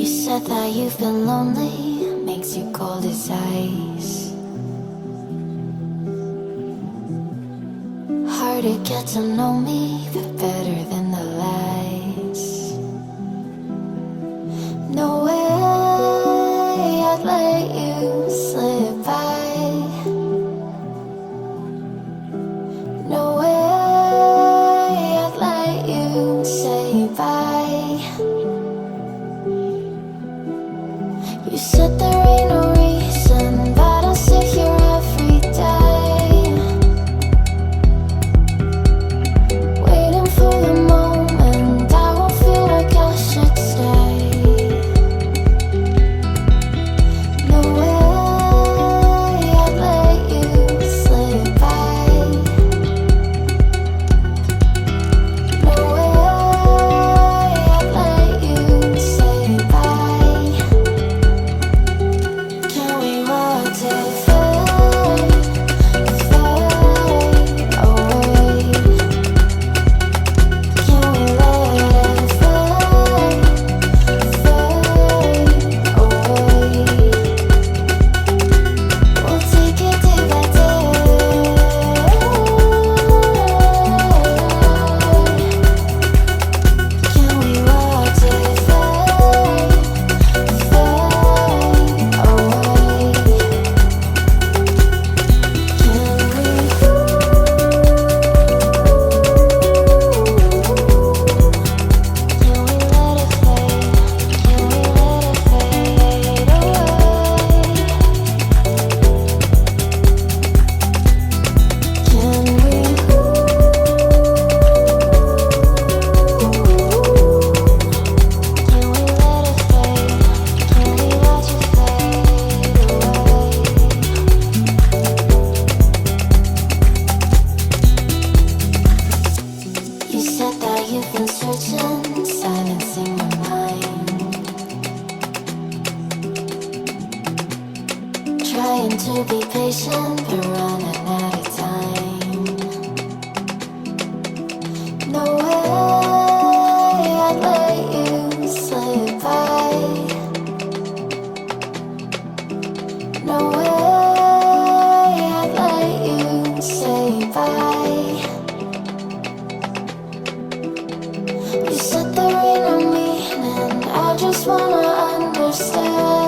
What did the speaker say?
You said that you've been lonely, makes you cold as ice. Hard to get to know me, but better than the lies. No way I'd let you slip by. No way I'd let you say bye. You said there ain't no reason, but I'll sit here every day, waiting for the moment I won't feel like I should stay. No way I'd let you slip by. No way I'd let you say bye. Can we watch it fade, fade away? Can we let it fade, fade away? We'll take it day by day. Can we watch it fade, fade away? You said that you've been searching, silencing your mind, trying to be patient, but running out of time. No way I'd let you slip by. No way I'd let you say bye. You said there ain't no meaning, I just wanna understand.